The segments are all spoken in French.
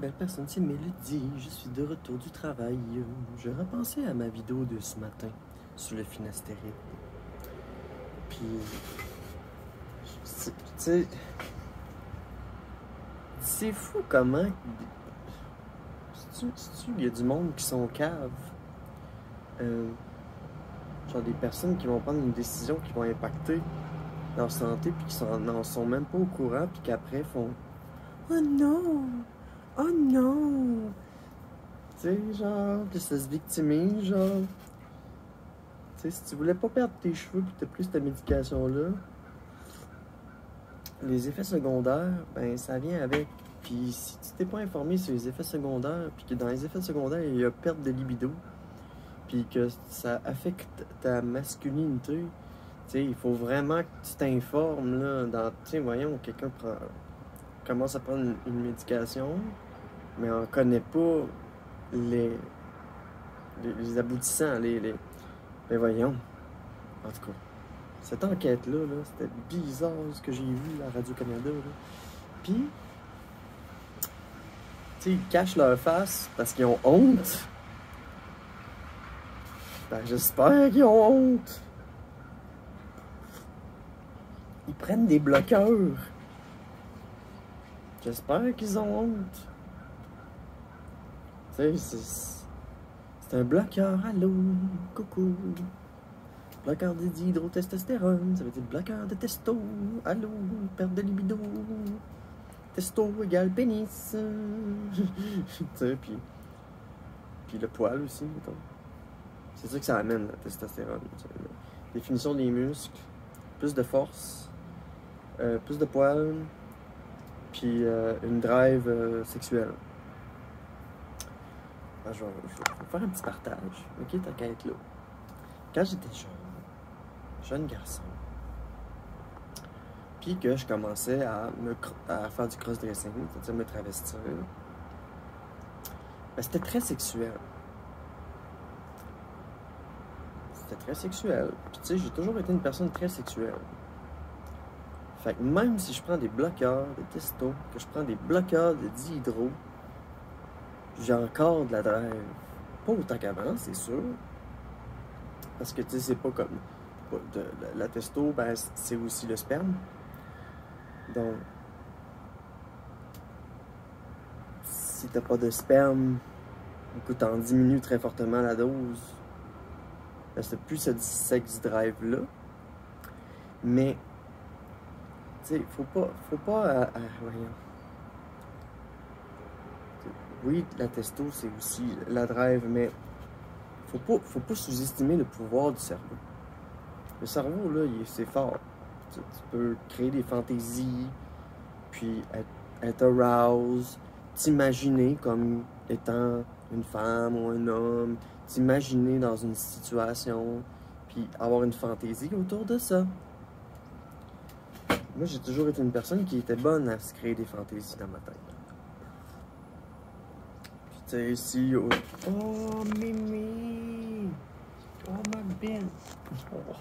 Belle personne, c'est Mélodie, je suis de retour du travail. Je repensais à ma vidéo de ce matin sur le Finistéré. Puis, tu sais, c'est fou comment. Il y a du monde qui sont caves. Genre des personnes qui vont prendre une décision qui vont impacter leur santé, puis qui n'en sont même pas au courant, puis qu'après font Oh non! Oh non! Tu sais, genre, puis ça se victimise, genre. Tu sais, si tu voulais pas perdre tes cheveux puis t'as plus ta médication-là, les effets secondaires, ben ça vient avec. Puis si tu t'es pas informé sur les effets secondaires, puis que dans les effets secondaires, il y a perte de libido, puis que ça affecte ta masculinité, tu sais, il faut vraiment que tu t'informes, là, dans, tu sais, voyons, quelqu'un commence à prendre une médication, mais on connaît pas les, les aboutissants, ben voyons, en tout cas. Cette enquête-là, là, c'était bizarre ce que j'ai vu à Radio-Canada. Puis, tu sais, ils cachent leur face parce qu'ils ont honte. Ben, j'espère qu'ils ont honte. Ils prennent des bloqueurs. J'espère qu'ils ont honte. Tu sais, c'est un bloqueur. Allô, coucou. Bloqueur de dihydrotestostérone, ça veut dire bloqueur de testo. Allô, perte de libido. Testo égale pénis. Tu sais, puis le poil aussi, mettons. C'est ça que ça amène, la testostérone. Définition des muscles, plus de force, plus de poils, puis une drive sexuelle. Alors, je vais faire un petit partage, ok, ta quête là. Quand j'étais jeune garçon, puis que je commençais à faire du cross-dressing, c'est-à-dire me travestir, ben, c'était très sexuel. C'était très sexuel. Puis tu sais, j'ai toujours été une personne très sexuelle. Fait que même si je prends des bloqueurs de testo, que je prends des bloqueurs de dihydro, j'ai encore de la drive. Pas autant qu'avant, c'est sûr. Parce que tu sais, c'est pas comme. La testo, ben, c'est aussi le sperme. Donc, si t'as pas de sperme, écoute, t'en diminues très fortement la dose. Ben, c'est plus ce sex drive-là. Mais, tu sais, faut pas voyons. Oui, la testo, c'est aussi la drive, mais faut pas sous-estimer le pouvoir du cerveau. Le cerveau, là, c'est fort. Tu peux créer des fantaisies, puis être aroused, t'imaginer comme étant une femme ou un homme, t'imaginer dans une situation, puis avoir une fantaisie autour de ça. Moi, j'ai toujours été une personne qui était bonne à se créer des fantaisies dans ma tête. Puis, tu sais, ici, oh, Mimi! Oh, ma belle! Oh.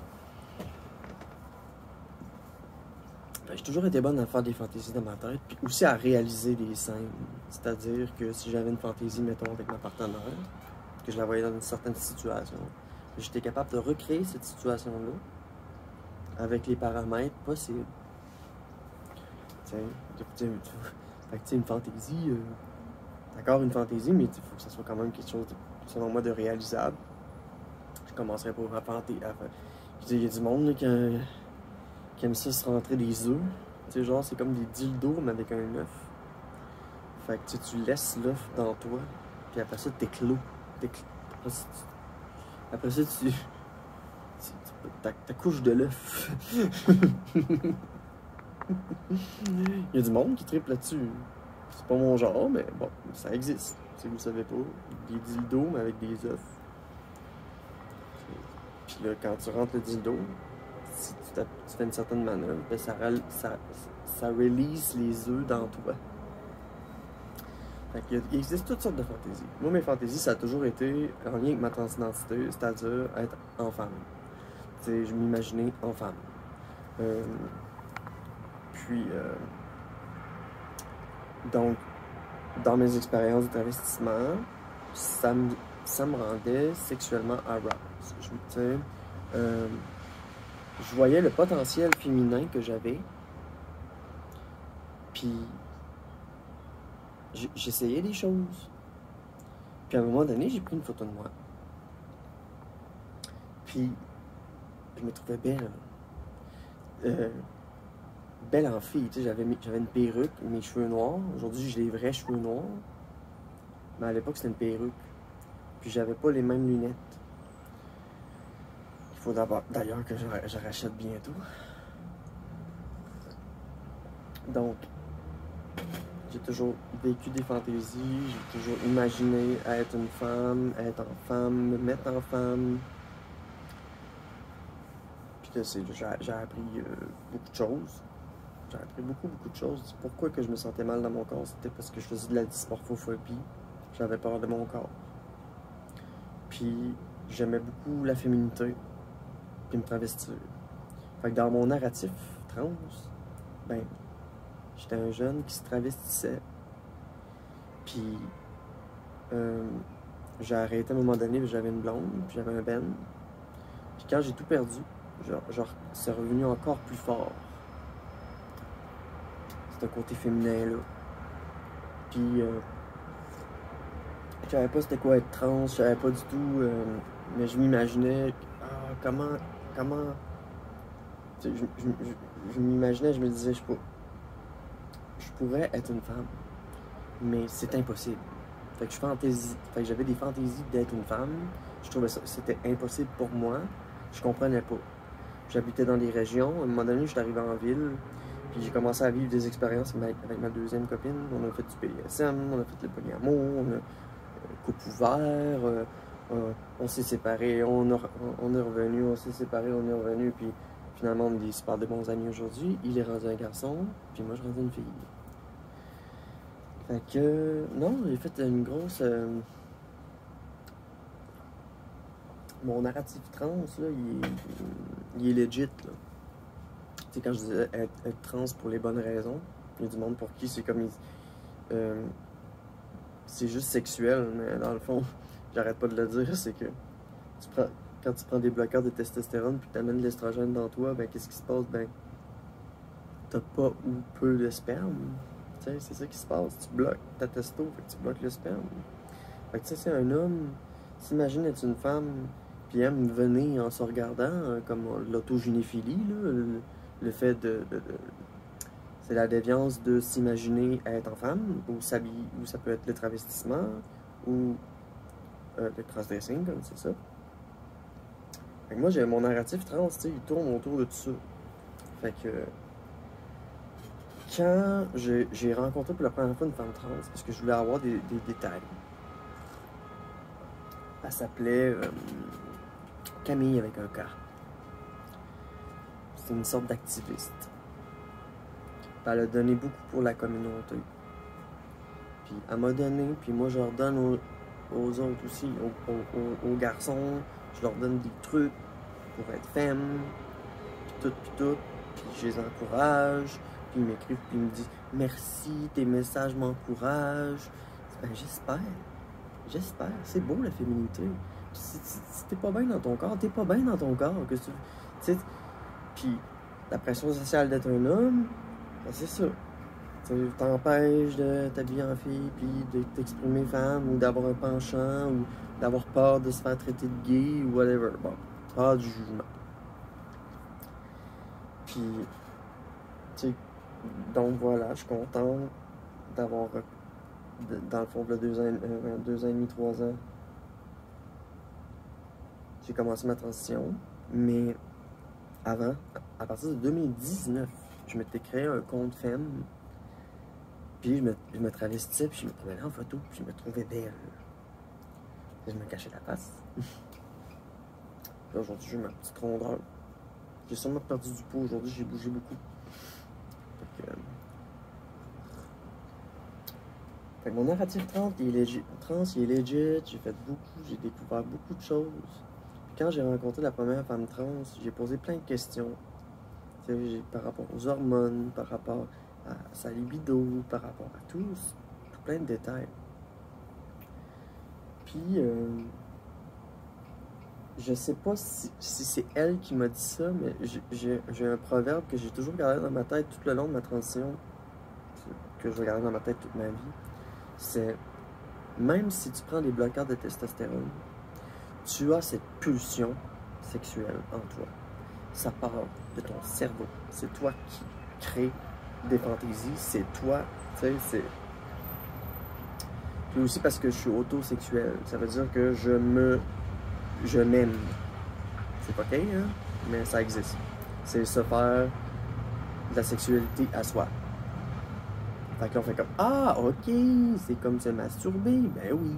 J'ai toujours été bonne à faire des fantaisies dans ma tête, puis aussi à réaliser des scènes. C'est-à-dire que si j'avais une fantaisie, mettons, avec ma partenaire, que je la voyais dans une certaine situation, j'étais capable de recréer cette situation-là avec les paramètres possibles. Fait que, une fantaisie, d'accord, une fantaisie, mais il faut que ça soit quand même quelque chose, selon moi, de réalisable. Je commencerais pour fanter. Il y a du monde là, qui aime ça se rentrer des œufs. Tu sais, genre, c'est comme des dildos, mais avec un œuf. Fait que tu laisses l'œuf dans toi, puis après ça, t'éclos. Après ça, t'accouches de l'œuf. Il y a du monde qui tripe là-dessus. C'est pas mon genre, mais bon, ça existe. Si vous le savez pas, des dildos, mais avec des œufs. Puis là, quand tu rentres le dildo, si tu fais une certaine manœuvre, ben ça release les œufs dans toi. Fait il existe toutes sortes de fantaisies. Moi, mes fantaisies, ça a toujours été en lien avec ma transidentité, c'est-à-dire être en femme. Tu sais, je m'imaginais en femme. Puis, donc, dans mes expériences de travestissement, ça me, ça me rendait sexuellement aroused. Tu sais, euh, je voyais le potentiel féminin que j'avais, puis j'essayais des choses. Puis à un moment donné, j'ai pris une photo de moi. Puis je me trouvais belle. Euh, Belle en fille, tu sais, j'avais une perruque, mes cheveux noirs. Aujourd'hui, j'ai les vrais cheveux noirs. Mais à l'époque, c'était une perruque. Puis j'avais pas les mêmes lunettes. Il faut d'abord, d'ailleurs, que je rachète bientôt. Donc, j'ai toujours vécu des fantaisies, j'ai toujours imaginé être une femme, être en femme, me mettre en femme. Puis que j'ai appris beaucoup de choses. J'ai appris beaucoup de choses. Pourquoi que je me sentais mal dans mon corps? C'était parce que je faisais de la dysmorphophobie. J'avais peur de mon corps. Puis j'aimais beaucoup la féminité, puis me travestir. Fait que dans mon narratif trans, ben, j'étais un jeune qui se travestissait. Puis j'ai arrêté à un moment donné, j'avais une blonde, puis j'avais un ben. Puis quand j'ai tout perdu, genre c'est revenu encore plus fort. C'est un côté féminin là. Puis je savais pas c'était quoi être trans, je savais pas du tout, mais je m'imaginais, comment, tu sais, je m'imaginais, je me disais, je pourrais être une femme, mais c'est impossible. Fait que j'avais des fantaisies d'être une femme, je trouvais ça, c'était impossible pour moi, je comprenais pas. J'habitais dans des régions, à un moment donné, je suis arrivé en ville, puis j'ai commencé à vivre des expériences avec ma deuxième copine, on a fait du BDSM, on a fait le polyamour, on a couple ouvert, on s'est séparés, on est revenu, on s'est séparés, on est revenu, puis finalement on est super de bons amis aujourd'hui. Il est rendu un garçon, puis moi je rendu une fille. Fait que, non, j'ai fait une grosse. Mon narratif trans, là, il est legit, là. Tu sais, quand je disais être trans pour les bonnes raisons, il y a du monde pour qui c'est comme. C'est juste sexuel, mais dans le fond, j'arrête pas de le dire, c'est que quand tu prends des bloqueurs de testostérone puis que tu amènes de l'estrogène dans toi, ben qu'est-ce qui se passe? Ben, t'as pas ou peu de sperme. Tu sais, c'est ça qui se passe. Tu bloques ta testo, fait que tu bloques le sperme. Fait que tu sais, si un homme s'imagine être une femme puis aime venir en se regardant, comme l'autogynéphilie, là, le fait c'est la déviance de s'imaginer être en femme, ou s'habiller, ou ça peut être le travestissement, ou le crossdressing, comme c'est ça. Fait que moi, j'ai mon narratif trans, tu sais, il tourne autour de tout ça. Fait que quand j'ai rencontré pour la première fois une femme trans, parce que je voulais avoir des détails, elle s'appelait Camille avec un K. C'était une sorte d'activiste. Elle a donné beaucoup pour la communauté. Puis elle m'a donné, puis moi je leur donne aux autres aussi, aux garçons, je leur donne des trucs pour être femme, puis tout, puis je les encourage, puis ils m'écrivent, puis ils me disent merci, tes messages m'encouragent. Ben j'espère, c'est beau la féminité. Si t'es pas bien dans ton corps, t'es pas bien dans ton corps, que tu sais, puis la pression sociale d'être un homme, ben c'est ça. Tu t'empêches de t'habiller en fille, puis de t'exprimer femme, ou d'avoir un penchant, ou d'avoir peur de se faire traiter de gay, ou whatever. Bon, peur du jugement. Puis, tu sais, donc voilà, je suis content d'avoir, dans le fond, 2 ans et demi, 3 ans, j'ai commencé ma transition, mais avant, à partir de 2019, je m'étais créé un compte femme. Puis je me travestissais, puis je me prenais en photo, puis je me trouvais belle. Puis je me cachais la face. Puis aujourd'hui, j'ai ma petite rondeur. J'ai sûrement perdu du poids aujourd'hui, j'ai bougé beaucoup. Fait que mon narratif trans, il est legit, j'ai fait beaucoup, j'ai découvert beaucoup de choses. Puis quand j'ai rencontré la première femme trans, j'ai posé plein de questions. Par rapport aux hormones, par rapport à sa libido, par rapport à tout plein de détails. Puis, je sais pas si c'est elle qui m'a dit ça, mais j'ai un proverbe que j'ai toujours gardé dans ma tête tout le long de ma transition, que je vais garder dans ma tête toute ma vie. C'est, même si tu prends des bloqueurs de testostérone, tu as cette pulsion sexuelle en toi. Ça part de ton cerveau. C'est toi qui crée des fantaisies. C'est toi, tu sais, c'est... Puis aussi parce que je suis autosexuel. Ça veut dire que je m'aime. C'est pas ok, hein? Mais ça existe. C'est se faire de la sexualité à soi. Fait que là, on fait comme, ah, ok, c'est comme se masturber. Ben oui.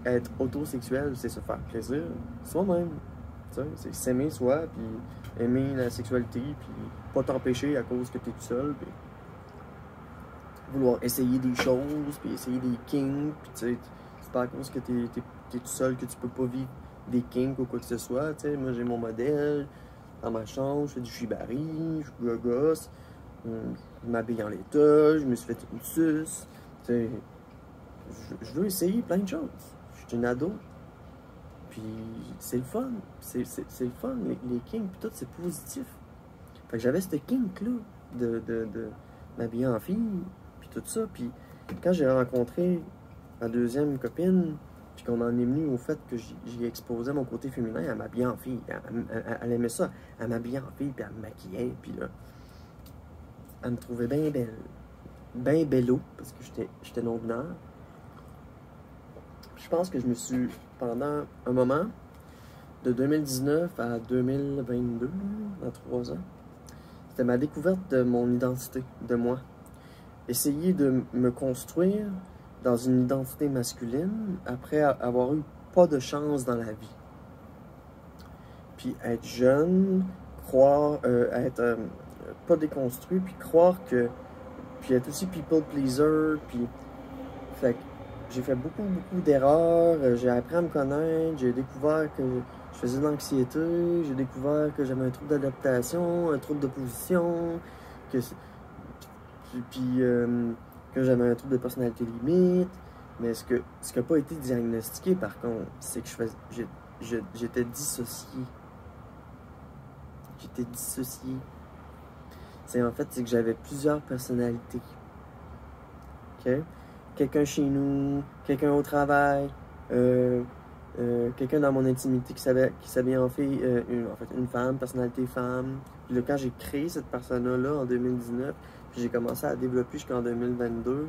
Être autosexuel, c'est se faire plaisir soi-même. C'est s'aimer soi, puis aimer la sexualité, puis pas t'empêcher à cause que t'es tout seul, puis vouloir essayer des choses, puis essayer des kinks, puis tu sais, c'est pas à cause que t'es tout seul que tu peux pas vivre des kinks ou quoi que ce soit, tu sais. Moi, j'ai mon modèle dans ma chambre, je fais du shibari, je gosse, je m'habille en l'état, je me suis fait une suce, tu sais. Je veux essayer plein de choses. Je suis une ado. Puis c'est le fun. C'est le fun. Les kinks, puis tout, c'est positif. Fait que j'avais ce kink-là de m'habiller en fille, puis tout ça. Puis quand j'ai rencontré ma deuxième copine, puis qu'on en est venu au fait que j'y exposais mon côté féminin, elle m'habillait en fille. Elle aimait ça. Elle m'habillait en fille, puis elle me maquillait. Puis là, elle me trouvait bien belle. Bien bello, parce que j'étais non-binaire. Je pense que je me suis, pendant un moment, de 2019 à 2022, dans 3 ans, c'était ma découverte de mon identité, de moi. Essayer de me construire dans une identité masculine après avoir eu pas de chance dans la vie. Puis être jeune, croire, être pas déconstruit, puis croire que... Puis être aussi people pleaser, puis... Fait que j'ai fait beaucoup d'erreurs, j'ai appris à me connaître, j'ai découvert que je faisais de l'anxiété, j'ai découvert que j'avais un trouble d'adaptation, un trouble d'opposition, que j'avais un trouble de personnalité limite. Mais ce qui n'a pas été diagnostiqué, par contre, c'est que j'étais dissocié. J'étais dissocié. C'est que j'avais plusieurs personnalités. OK? Quelqu'un chez nous, quelqu'un au travail, quelqu'un dans mon intimité qui s'habille en fille, une femme, personnalité femme. Puis là, quand j'ai créé cette persona-là en 2019, puis j'ai commencé à développer jusqu'en 2022,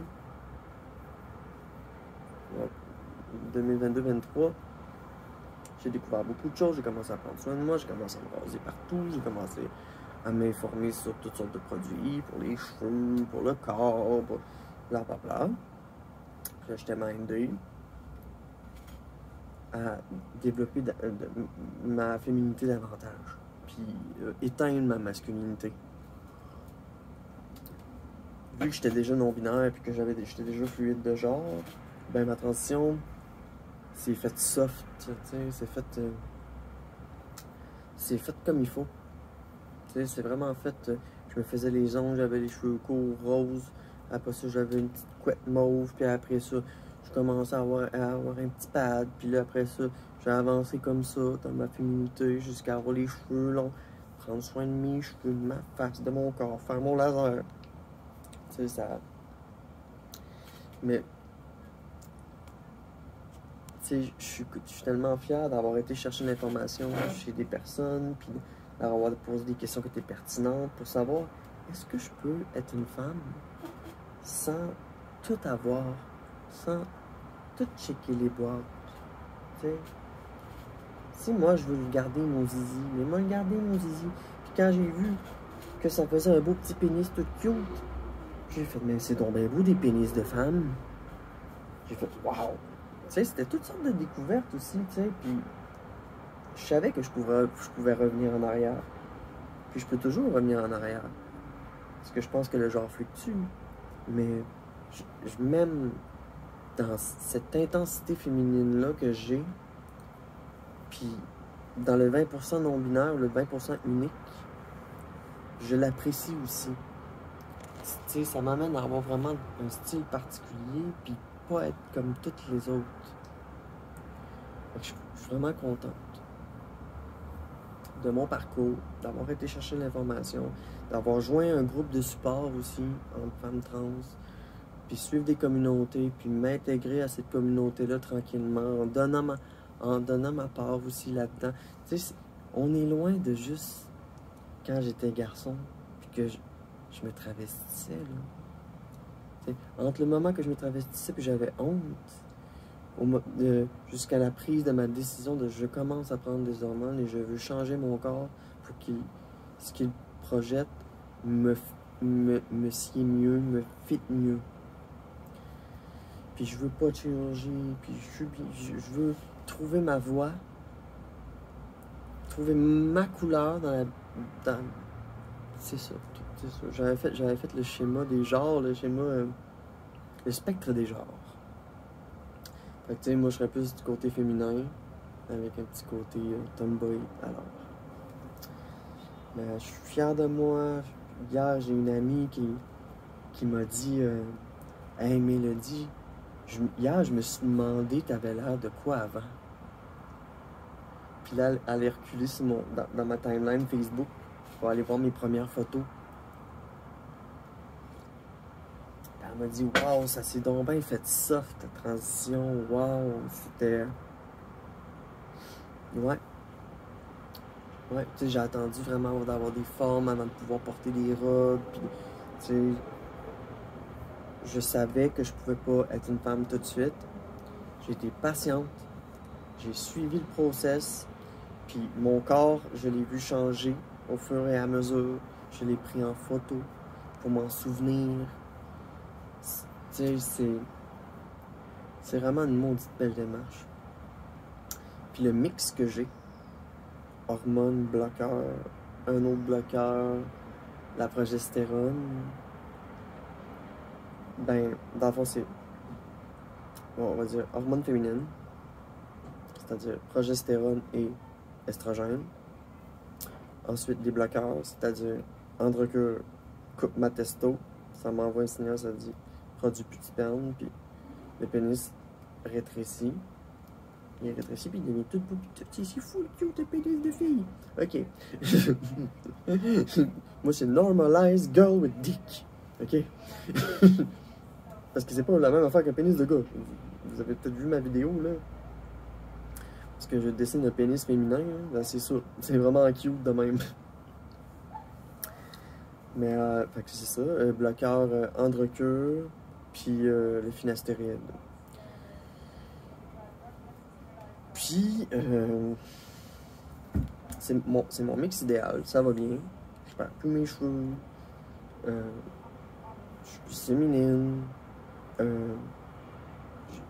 2022-2023, j'ai découvert beaucoup de choses, j'ai commencé à prendre soin de moi, j'ai commencé à me raser partout, j'ai commencé à m'informer sur toutes sortes de produits, pour les cheveux, pour le corps, pour blablabla. Là, j'étais mindé à développer ma féminité davantage, puis éteindre ma masculinité. Vu que j'étais déjà non-binaire, puis que j'étais déjà fluide de genre, ben ma transition c'est fait soft, tu sais, c'est fait comme il faut. Tu sais, c'est vraiment fait, je me faisais les ongles, j'avais les cheveux courts, roses, après ça j'avais une petite couette mauve, puis après ça, je commençais à avoir un petit pad, puis là après ça, j'ai avancé comme ça dans ma féminité jusqu'à avoir les cheveux longs, prendre soin de mes cheveux, de ma face, de mon corps, faire mon laser. Tu sais, ça... Mais... Tu sais, je suis tellement fier d'avoir été chercher l'information chez des personnes, puis d'avoir posé des questions qui étaient pertinentes pour savoir est-ce que je peux être une femme sans tout avoir, sans tout checker les boîtes. Tu sais, si moi je veux garder mon zizi, mais moi garder mon zizi. Puis quand j'ai vu que ça faisait un beau petit pénis tout cute, j'ai fait mais c'est donc bien beau des pénis de femmes. J'ai fait waouh. Tu sais, c'était toutes sortes de découvertes aussi, tu sais, puis je savais que je pouvais revenir en arrière. Puis je peux toujours revenir en arrière. Parce que je pense que le genre fluctue. Mais je m'aime dans cette intensité féminine-là que j'ai. Puis dans le 20% non-binaire, le 20% unique, je l'apprécie aussi. Tu sais, ça m'amène à avoir vraiment un style particulier, puis pas être comme toutes les autres. Fait que je suis vraiment contente de mon parcours, d'avoir été chercher l'information, d'avoir joint un groupe de support aussi entre femmes trans, puis suivre des communautés, puis m'intégrer à cette communauté-là tranquillement, en donnant ma part aussi là-dedans. Tu sais, on est loin de juste quand j'étais garçon, puis que je me travestissais, là. Tu sais, entre le moment que je me travestissais, puis j'avais honte, jusqu'à la prise de ma décision de je commence à prendre des hormones et je veux changer mon corps pour ce qu'il projette me sied mieux, me fit mieux. Puis je veux pas de chirurgie, puis je veux trouver ma voie, trouver ma couleur c'est ça, c'est ça. J'avais fait le schéma des genres, le spectre des genres. Fait que tu sais, moi je serais plus du côté féminin, avec un petit côté tomboy alors. Mais je suis fier de moi. Hier, j'ai une amie qui m'a dit Hey Mélodie, hier je me suis demandé t'avais l'air de quoi avant. Puis là, elle est reculée dans ma timeline Facebook pour aller voir mes premières photos. Elle m'a dit waouh, ça s'est donc bien fait soft, ta transition, waouh, c'était. Ouais. Ouais, tu sais, j'ai attendu vraiment d'avoir des formes avant de pouvoir porter des robes, puis, tu sais, je savais que je pouvais pas être une femme tout de suite. J'ai été patiente, j'ai suivi le process, puis mon corps, je l'ai vu changer au fur et à mesure. Je l'ai pris en photo pour m'en souvenir. Tu sais, c'est vraiment une maudite belle démarche. Puis le mix que j'ai, hormones, bloqueurs, un autre bloqueur, la progestérone, ben, dans le fond, c'est, bon, on va dire, hormones féminines, c'est-à-dire progestérone et estrogène. Ensuite, des bloqueurs, c'est-à-dire androcure, coupe ma testo, ça m'envoie un signal, ça dit produit plus de sperme, puis le pénis rétrécit. Il est rétréci, puis il devient tout petit. C'est fou, le cute, le pénis de fille. Ok. Moi, c'est normalized girl with dick. Ok. Parce que c'est pas la même affaire qu'un pénis de gars. Vous avez peut-être vu ma vidéo, là. Parce que je dessine le pénis féminin, hein. Ben, c'est ça. C'est vraiment cute de même. Mais, fait que c'est ça. Bloqueur androcure, puis le finastéride. Puis, c'est mon mix idéal. Ça va bien. Je perds plus mes cheveux. Je suis plus féminine.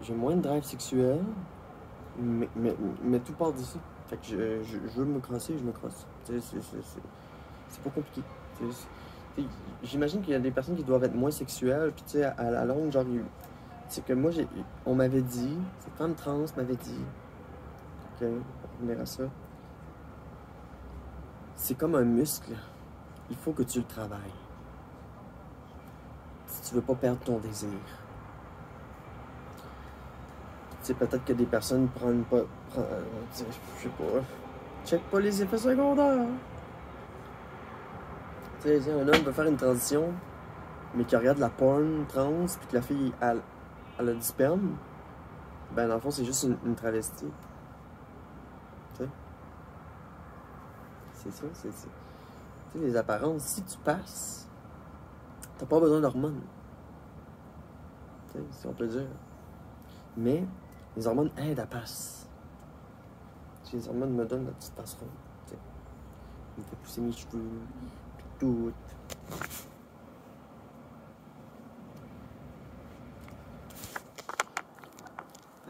J'ai moins de drive sexuel. Mais tout part d'ici. Fait que je veux me crosser, je me crosse. C'est pas compliqué. J'imagine qu'il y a des personnes qui doivent être moins sexuelles, puis tu sais, à la longue, genre, c'est que moi, on m'avait dit, cette femme trans m'avait dit, ok, on verra ça, c'est comme un muscle, il faut que tu le travailles. Si tu veux pas perdre ton désir. Tu sais, peut-être que des personnes prennent pas, je sais pas, check pas les effets secondaires. Tu sais, si un homme veut faire une transition, mais qui regarde la porn trans, puis que la fille, elle a du sperme, ben dans le fond, c'est juste une travestie. Tu sais? C'est ça, tu sais, les apparences, si tu passes, t'as pas besoin d'hormones. Tu sais, si on peut dire. Mais les hormones aident à passer. Les hormones me donnent la petite passerelle. Tu sais. Il me fait pousser mes cheveux, puis tout.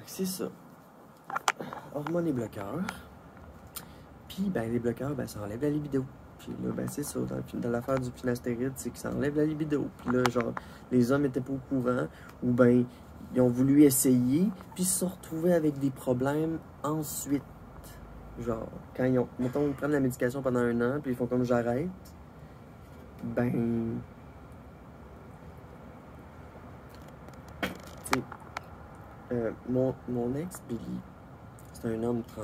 C'est ça. Hormones et bloqueurs. Puis, ben, les bloqueurs, ben, ça enlève la libido. Puis là, ben, c'est ça. Dans l'affaire du finastéride, c'est que ça enlève la libido. Puis là, genre, les hommes étaient pas au courant. Ou ben, ils ont voulu essayer. Puis ils se sont retrouvés avec des problèmes ensuite. Genre, quand ils ont, mettons, ils prennent la médication pendant 1 an. Puis ils font comme j'arrête. Ben, Mon ex, Billy, c'est un homme trans.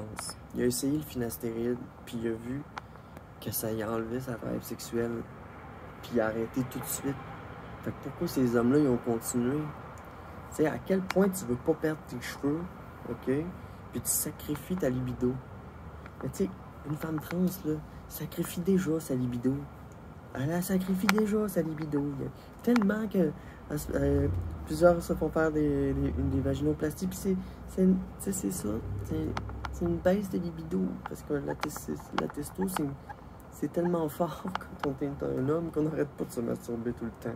Il a essayé le finastéride, puis il a vu que ça y a enlevé sa vibe sexuelle, puis il a arrêté tout de suite. Fait que pourquoi ces hommes-là, ils ont continué? Tu sais, à quel point tu veux pas perdre tes cheveux, ok? Puis tu sacrifies ta libido. Mais tu sais, une femme trans, là, sacrifie déjà sa libido. Elle la sacrifie déjà sa libido. Tellement que plusieurs se font faire des vaginoplasties, puis c'est ça. C'est une baisse de libido. Parce que la testo, c'est tellement fort quand on est un homme qu'on n'arrête pas de se masturber tout le temps.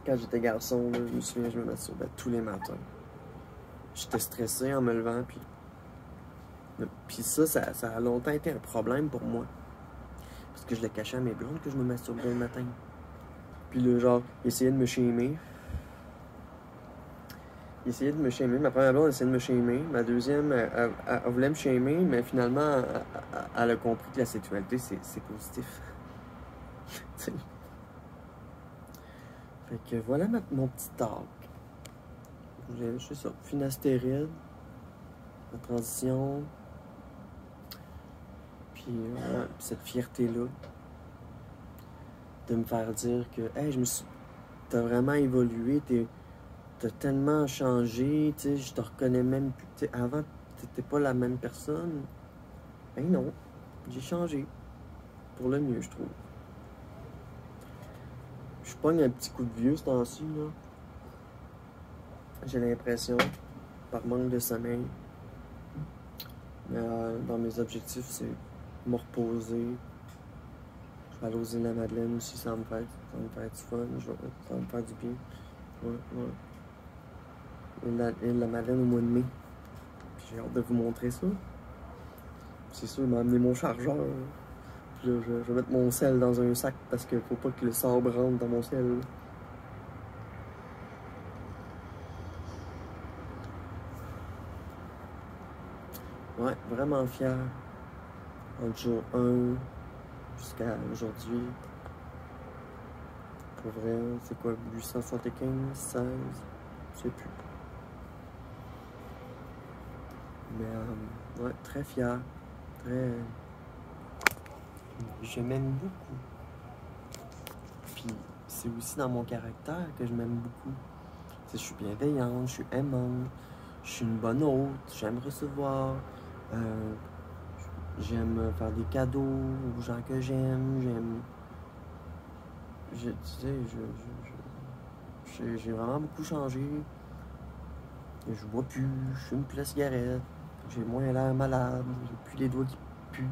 Quand j'étais garçon, là, je me souviens, je me masturbais tous les matins. J'étais stressé en me levant, puis ça a longtemps été un problème pour moi. Parce que je le cachais à mes blondes que je me masturbais le matin. Puis là, genre, il essayait de me shamer. Ma première blonde essayait de me shamer. Ma deuxième, elle voulait me shamer, mais finalement, elle a compris que la sexualité, c'est positif. Fait que voilà mon petit talk. Je sais ça, finastéride, la transition, puis cette fierté-là de me faire dire que, hey, t'as vraiment évolué, t'as tellement changé, tu sais, je te reconnais même plus. T'sais, avant, t'étais pas la même personne. Ben non, j'ai changé. Pour le mieux, je trouve. Je pogne un petit coup de vieux ce temps-ci, là. J'ai l'impression, par manque de sommeil. Mais dans mes objectifs, c'est me reposer. Je vais aller aux îles de la Madeleine aussi, ça va me faire du fun, ça va me faire du bien. Ouais. Île de la Madeleine au mois de mai. Puis j'ai hâte de vous montrer ça. C'est sûr, il m'a amené mon chargeur. Puis là, je vais mettre mon sel dans un sac parce qu'il faut pas que le sabre rentre dans mon sel. Ouais, vraiment fier. Entre jour 1 jusqu'à aujourd'hui. Pour vrai, c'est quoi, 875, 16, je sais plus. Mais ouais, très fier. Très. Je m'aime beaucoup. Puis c'est aussi dans mon caractère que je m'aime beaucoup. Tu sais, je suis bienveillante, je suis aimante, je suis une bonne hôte, j'aime recevoir. J'aime faire des cadeaux aux gens que j'aime. Tu sais, j'ai vraiment beaucoup changé. Je bois plus, je fume plus la cigarette, j'ai moins l'air malade, j'ai plus les doigts qui puent.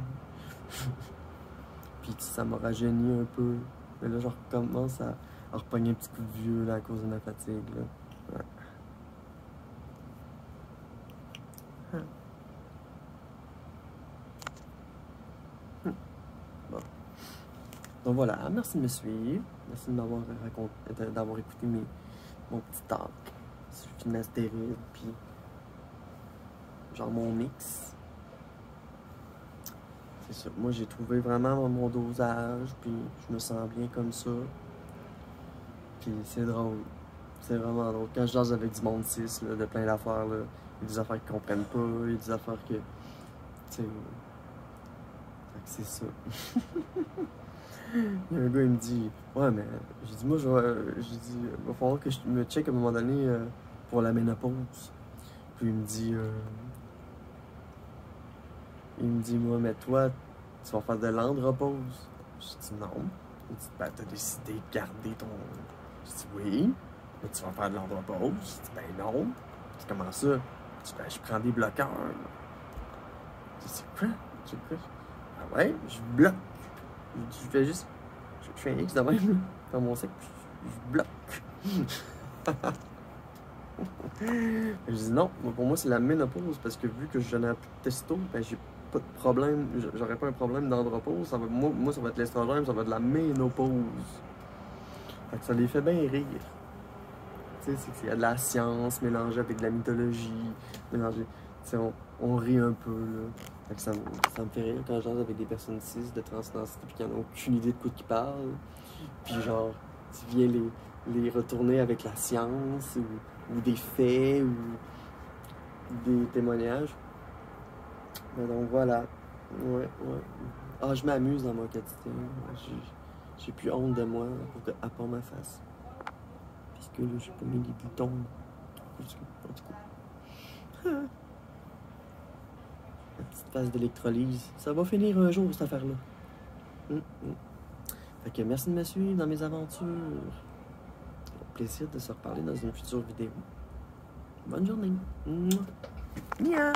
Puis ça m'a rajeuni un peu. Mais là, je recommence à repogner un petit coup de vieux là, à cause de ma fatigue. Là. Ouais. Bon. Donc voilà, merci de me suivre. Merci de m'avoir d'avoir écouté mon petit talk sur finastéride, puis genre mon mix. C'est ça. Moi, j'ai trouvé vraiment mon dosage, puis je me sens bien comme ça. Puis c'est drôle. C'est vraiment drôle. Quand je jase avec du monde cis, là, de plein d'affaires, là, il y a des affaires qu'ils comprennent pas, il y a des affaires que. Tu sais. Fait que c'est ça. Il y a un gars, il me dit, ouais, mais. J'ai dit, moi, j'ai dit, il va falloir que je me check à un moment donné pour la ménopause. Puis il me dit, moi, mais toi, tu vas faire de l'andropause. Je dis, non. Il dit, ben, t'as décidé de garder ton. Je dis, oui. Mais tu vas faire de l'andropause. Je dis, ben non. Je dis, comment ça? Je dis, ben, je prends des bloqueurs. Je dis, c'est quoi? Je dis, quoi? Ah ouais, je bloque. Je fais juste. Je fais un X de même dans mon sac, puis je bloque. Je dis non, pour moi c'est la ménopause parce que vu que je n'ai plus de testo, ben j'ai pas de problème, j'aurais pas un problème d'andropause, moi ça va être l'estrogène, ça va être de la ménopause. Fait que ça les fait bien rire. Tu sais, c'est qu'il y a de la science mélangée avec de la mythologie, mélangée. Tu sais, on rit un peu là. Fait que ça me fait rire quand je jase avec des personnes cis de transdensité puis qui n'en ont aucune idée de quoi qu'ils parlent. Puis genre, tu viens les retourner avec la science ou des faits ou des témoignages. Mais donc voilà. Ouais, ouais. Ah, je m'amuse dans mon quotidien. J'ai plus honte de moi à part ma face. Parce que là, j'ai pas mis les boutons. En tout cas. La petite phase d'électrolyse. Ça va finir un jour, cette affaire-là. Fait que merci de me suivre dans mes aventures. Au plaisir de se reparler dans une future vidéo. Bonne journée. Mouah. Mia.